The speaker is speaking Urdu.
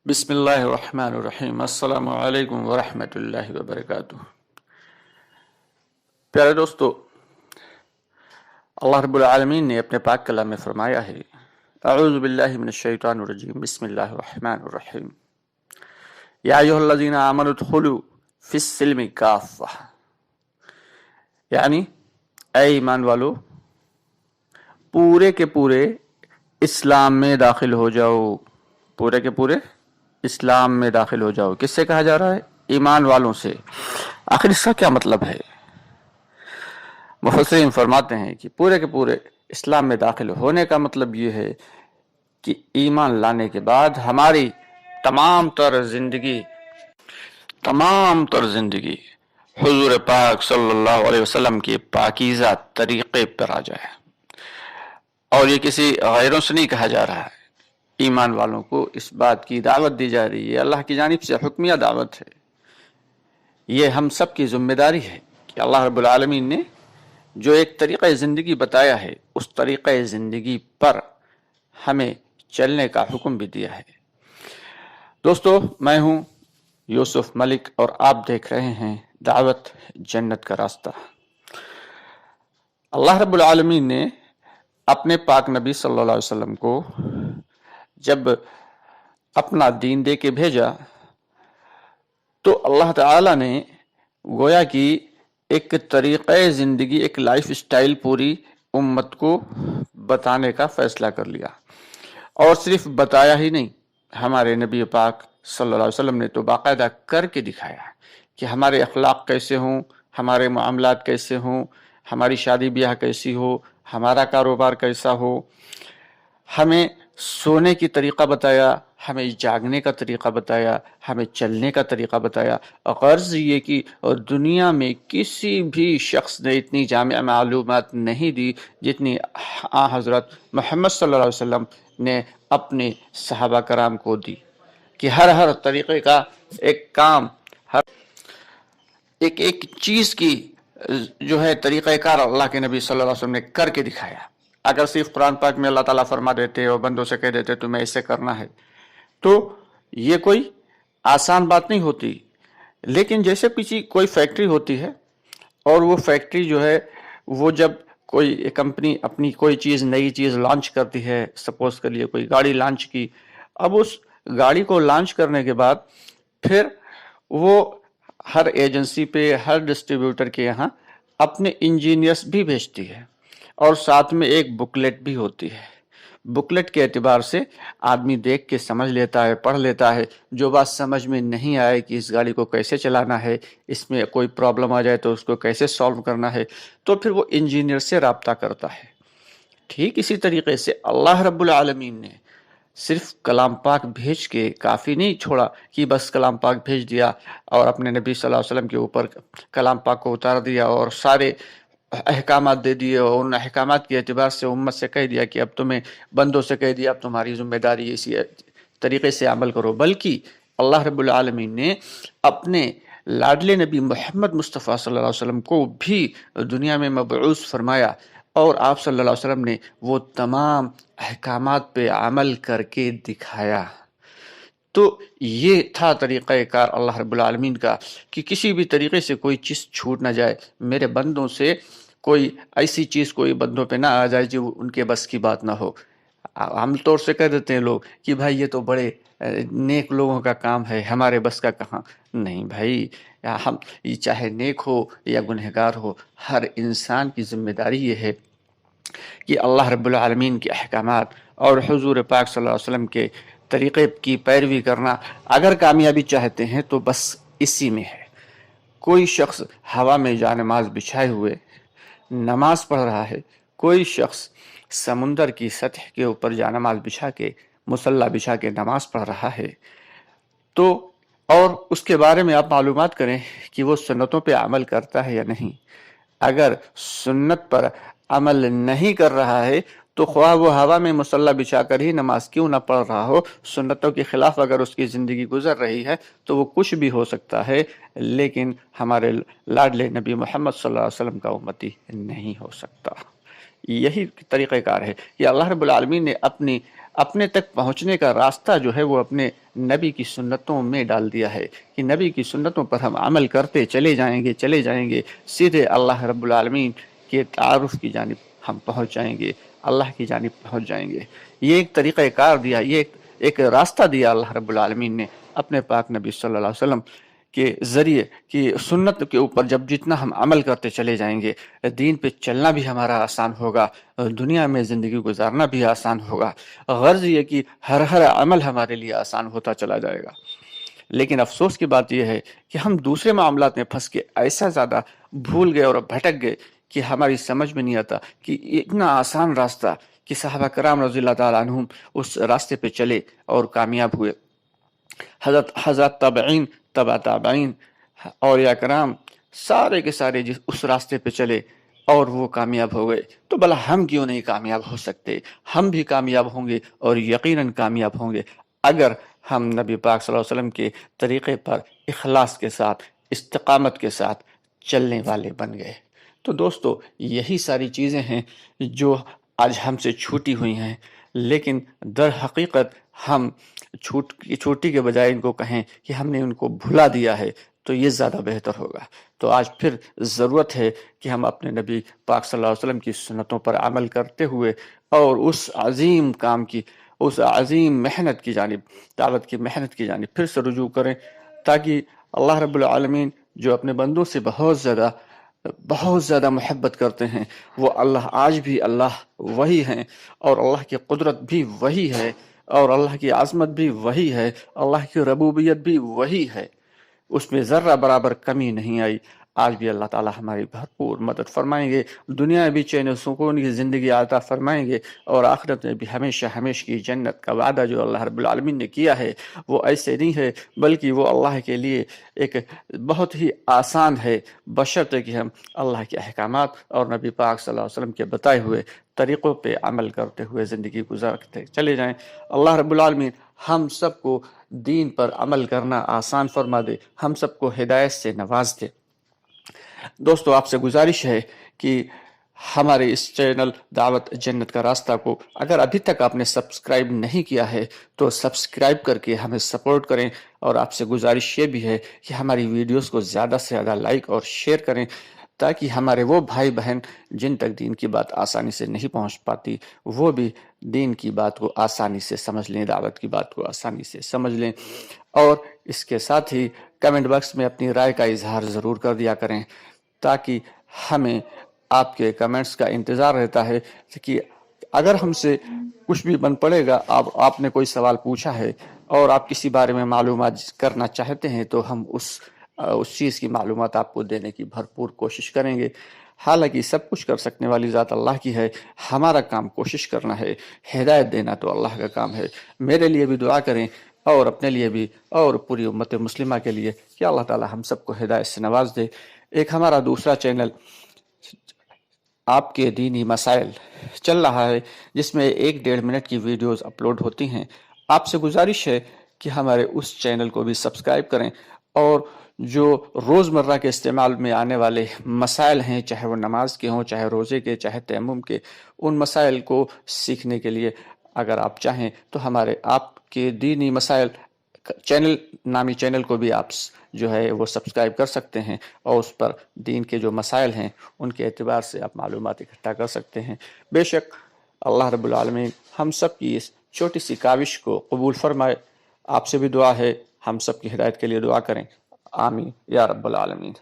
بسم اللہ الرحمن الرحیم۔ السلام علیکم ورحمۃ اللہ وبرکاتہ۔ پیارے دوستو، اللہ رب العالمین نے اپنے پاک کلام میں فرمایا ہے، اعوذ باللہ من الشیطان الرجیم، بسم اللہ الرحمن الرحیم، یا ایھا الذین آمنوا ادخلوا فی السلم کافہ، یعنی اے ایمان والو، پورے کے پورے اسلام میں داخل ہو جاؤ، پورے کے پورے اسلام میں داخل ہو جاؤ۔ کس سے کہا جا رہا ہے؟ ایمان والوں سے۔ آخر اس کا کیا مطلب ہے؟ مفسرین فرماتے ہیں کہ پورے کے پورے اسلام میں داخل ہونے کا مطلب یہ ہے کہ ایمان لانے کے بعد ہماری تمام تر زندگی حضور پاک صلی اللہ علیہ وسلم کے پاکیزہ طریقے پر آ جائے، اور یہ کسی غیروں سے نہیں کہا جا رہا ہے، ایمان والوں کو اس بات کی دعوت دی جا رہی ہے، اللہ کی جانب سے حکمیہ دعوت ہے۔ یہ ہم سب کی ذمہ داری ہے کہ اللہ رب العالمین نے جو ایک طریقہ زندگی بتایا ہے، اس طریقہ زندگی پر ہمیں چلنے کا حکم بھی دیا ہے۔ دوستو، میں ہوں یوسف ملک اور آپ دیکھ رہے ہیں دعوت جنت کا راستہ۔ اللہ رب العالمین نے اپنے پاک نبی صلی اللہ علیہ وسلم کو جب اپنا دین دے کے بھیجا تو اللہ تعالی نے گویا کہ ایک طریقہ زندگی، ایک لائف سٹائل پوری امت کو بتانے کا فیصلہ کر لیا، اور صرف بتایا ہی نہیں، ہمارے نبی پاک صلی اللہ علیہ وسلم نے تو باقاعدہ کر کے دکھایا کہ ہمارے اخلاق کیسے ہوں، ہمارے معاملات کیسے ہوں، ہماری شادی بیاہ کیسی ہو، ہمارا کاروبار کیسا ہو، ہمیں سونے کی طریقہ بتایا، ہمیں جاگنے کا طریقہ بتایا، ہمیں چلنے کا طریقہ بتایا۔ غرض یہ کہ دنیا میں کسی بھی شخص نے اتنی جامع معلومات نہیں دی جتنی حضرت محمد صلی اللہ علیہ وسلم نے اپنے صحابہ کرام کو دی، کہ ہر طریقے کا ایک کام، ہر ایک چیز کی جو ہے طریقہ کار اللہ کے نبی صلی اللہ علیہ وسلم نے کر کے دکھایا۔ اگر صرف قرآن پاک میں اللہ تعالیٰ فرما دیتے اور بندوں سے کہہ دیتے تمہیں ایسے کرنا ہے تو یہ کوئی آسان بات نہیں ہوتی۔ لیکن جیسے کوئی فیکٹری ہوتی ہے، اور وہ فیکٹری جو ہے وہ جب کوئی کمپنی اپنی کوئی چیز، نئی چیز لانچ کرتی ہے، سپوز کر لیے کوئی گاڑی لانچ کی، اب اس گاڑی کو لانچ کرنے کے بعد پھر وہ ہر ایجنسی پہ، ہر ڈسٹریبیوٹر کے یہاں اپنے انجینئرس بھی بھیجتی ہے، اور ساتھ میں ایک بکلیٹ بھی ہوتی ہے۔ بکلیٹ کے اعتبار سے آدمی دیکھ کے سمجھ لیتا ہے، پڑھ لیتا ہے، جو بات سمجھ میں نہیں آئے کہ اس گاڑی کو کیسے چلانا ہے، اس میں کوئی پرابلم آ جائے تو اس کو کیسے سالو کرنا ہے، تو پھر وہ انجینئر سے رابطہ کرتا ہے۔ ٹھیک اسی طریقے سے اللہ رب العالمین نے صرف کلام پاک بھیج کے کافی نہیں چھوڑا کہ بس کلام پاک بھیج دیا اور اپنے نبی صلی اللہ علیہ وسلم کے اوپر کلام پاک کو اتار دیا اور سارے احکامات دے دیے، اور ان احکامات کے اعتبار سے امت سے کہہ دیا کہ اب تمہیں بندوں سے کہہ دیا اب تمہاری ذمہ داری اسی طریقے سے عمل کرو۔ بلکہ اللہ رب العالمین نے اپنے لاڈلے نبی محمد مصطفیٰ صلی اللہ علیہ وسلم کو بھی دنیا میں مبعوث فرمایا، اور آپ صلی اللہ علیہ وسلم نے وہ تمام احکامات پہ عمل کر کے دکھایا۔ تو یہ تھا طریقہ کار اللہ رب العالمین کا کہ کسی بھی طریقے سے کوئی چیز چھوٹ نہ جائے، میرے بندوں سے کوئی ایسی چیز کوئی بندوں پہ نہ آ جائے جو ان کے بس کی بات نہ ہو۔ عام طور سے کہہ دیتے ہیں لوگ کہ بھائی یہ تو بڑے نیک لوگوں کا کام ہے، ہمارے بس کا کہاں۔ نہیں بھائی، ہم چاہے نیک ہو یا گنہگار ہو، ہر انسان کی ذمہ داری یہ ہے کہ اللہ رب العالمین کے احکامات اور حضور پاک صلی اللہ علیہ وسلم کے طریقے کی پیروی کرنا۔ اگر کامیابی چاہتے ہیں تو بس اسی میں ہے۔ کوئی شخص ہوا میں جانماز بچھائے ہوئے نماز پڑھ رہا ہے، کوئی شخص سمندر کی سطح کے اوپر جانماز بچھا کے، مصلی بچھا کے نماز پڑھ رہا ہے، تو اور اس کے بارے میں آپ معلومات کریں کہ وہ سنتوں پہ عمل کرتا ہے یا نہیں۔ اگر سنت پر عمل نہیں کر رہا ہے تو خواہ وہ ہوا میں مصلی بچھا کر ہی نماز کیوں نہ پڑھ رہا ہو، سنتوں کے خلاف اگر اس کی زندگی گزر رہی ہے تو وہ کچھ بھی ہو سکتا ہے، لیکن ہمارے لاڈلے نبی محمد صلی اللہ علیہ وسلم کا امتی نہیں ہو سکتا۔ یہی طریقہ کار ہے کہ اللہ رب العالمین نے اپنی اپنے تک پہنچنے کا راستہ جو ہے وہ اپنے نبی کی سنتوں میں ڈال دیا ہے کہ نبی کی سنتوں پر ہم عمل کرتے چلے جائیں گے سیدھے اللہ رب العالمین کے تعارف کی جانب ہم پہنچ جائیں گے، اللہ کی جانب پہنچ جائیں گے۔ یہ ایک طریقہ کار دیا، یہ ایک راستہ دیا اللہ رب العالمین نے اپنے پاک نبی صلی اللہ علیہ وسلم کے ذریعے کہ سنت کے اوپر جب جتنا ہم عمل کرتے چلے جائیں گے، دین پہ چلنا بھی ہمارا آسان ہوگا، دنیا میں زندگی گزارنا بھی آسان ہوگا۔ غرض یہ کہ ہر عمل ہمارے لیے آسان ہوتا چلا جائے گا۔ لیکن افسوس کی بات یہ ہے کہ ہم دوسرے معاملات میں پھنس کے ایسا زیادہ بھول گئے اور بھٹک گئے کہ ہماری سمجھ میں نہیں آتا کہ اتنا آسان راستہ کہ صحابہ کرام رضی اللہ تعالیٰ عنہم اس راستے پہ چلے اور کامیاب ہوئے، حضرت تابعین، تبع تابعین، اولیاء کرام سارے کے سارے اس راستے پہ چلے اور وہ کامیاب ہو گئے، تو بھلا ہم کیوں نہیں کامیاب ہو سکتے؟ ہم بھی کامیاب ہوں گے اور یقیناً کامیاب ہوں گے اگر ہم نبی پاک صلی اللہ علیہ وسلم کے طریقے پر اخلاص کے ساتھ، استقامت کے ساتھ چلنے والے بن گئے۔ تو دوستو، یہی ساری چیزیں ہیں جو آج ہم سے چھوٹی ہوئی ہیں، لیکن در حقیقت ہم چھوٹی کے بجائے ان کو کہیں کہ ہم نے ان کو بھلا دیا ہے تو یہ زیادہ بہتر ہوگا۔ تو آج پھر ضرورت ہے کہ ہم اپنے نبی پاک صلی اللہ علیہ وسلم کی سنتوں پر عمل کرتے ہوئے اور اس عظیم کام کی، اس عظیم محنت کی جانب، دعوت کی محنت کی جانب پھر سے رجوع کریں، تاکہ اللہ رب العالمین جو اپنے بندوں سے بہت زیادہ محبت کرتے ہیں، وہ اللہ آج بھی اللہ وہی ہیں، اور اللہ کی قدرت بھی وہی ہے، اور اللہ کی عظمت بھی وہی ہے، اللہ کی ربوبیت بھی وہی ہے، اس میں ذرہ برابر کمی نہیں آئی۔ آج بھی اللہ تعالی ہماری بھرپور مدد فرمائیں گے، دنیا میں بھی چین و سکون کی زندگی عطا فرمائیں گے، اور آخرت میں بھی ہمیشہ کی جنت کا وعدہ جو اللہ رب العالمین نے کیا ہے وہ ایسے نہیں ہے، بلکہ وہ اللہ کے لیے ایک بہت ہی آسان ہے، بشرطے کہ ہم اللہ کے احکامات اور نبی پاک صلی اللہ علیہ وسلم کے بتائے ہوئے طریقوں پہ عمل کرتے ہوئے زندگی گزارتے چلے جائیں۔ اللہ رب العالمین ہم سب کو دین پر عمل کرنا آسان فرما دے، ہم سب کو ہدایت سے نواز دے۔ دوستو، آپ سے گزارش ہے کہ ہمارے اس چینل دعوت جنت کا راستہ کو اگر ابھی تک آپ نے سبسکرائب نہیں کیا ہے تو سبسکرائب کر کے ہمیں سپورٹ کریں، اور آپ سے گزارش یہ بھی ہے کہ ہماری ویڈیوز کو زیادہ سے زیادہ لائک اور شیئر کریں، تاکہ ہمارے وہ بھائی بہن جن تک دین کی بات آسانی سے نہیں پہنچ پاتی وہ بھی دین کی بات کو آسانی سے سمجھ لیں، دعوت کی بات کو آسانی سے سمجھ لیں۔ اور اس کے ساتھ ہی کمنٹ باکس میں اپنی رائے کا اظہار ضرور کر دیا کریں، تاکہ ہمیں آپ کے کمنٹس کا انتظار رہتا ہے کہ اگر ہم سے کچھ بھی بن پڑے گا، آپ نے کوئی سوال پوچھا ہے اور آپ کسی بارے میں معلومات کرنا چاہتے ہیں، تو ہم اس چیز کی معلومات آپ کو دینے کی بھرپور کوشش کریں گے۔ حالانکہ سب کچھ کر سکنے والی ذات اللہ کی ہے، ہمارا کام کوشش کرنا ہے، ہدایت دینا تو اللہ کا کام ہے۔ میرے لیے بھی دعا کریں، اور اپنے لیے بھی، اور پوری امت مسلمہ کے لیے، کہ اللہ تعالی ہم سب کو ہدایت سے نواز دے۔ ایک ہمارا دوسرا چینل آپ کے دینی مسائل چل رہا ہے، جس میں 1-1.5 منٹ کی ویڈیوز اپلوڈ ہوتی ہیں۔ آپ سے گزارش ہے کہ ہمارے اس چینل کو بھی سبسکرائب کریں، اور جو روزمرہ کے استعمال میں آنے والے مسائل ہیں، چاہے وہ نماز کے ہوں، چاہے روزے کے، چاہے تیمم کے، ان مسائل کو سیکھنے کے لیے اگر آپ چاہیں تو ہمارے آپ کے دینی مسائل نامی چینل کو بھی آپ جو ہے وہ سبسکرائب کر سکتے ہیں، اور اس پر دین کے جو مسائل ہیں ان کے اعتبار سے آپ معلومات اکٹھا کر سکتے ہیں۔ بے شک اللہ رب العالمین ہم سب کی اس چھوٹی سی کاوش کو قبول فرمائے۔ آپ سے بھی دعا ہے، ہم سب کی ہدایت کے لیے دعا کریں، آمین یا رب العالمین۔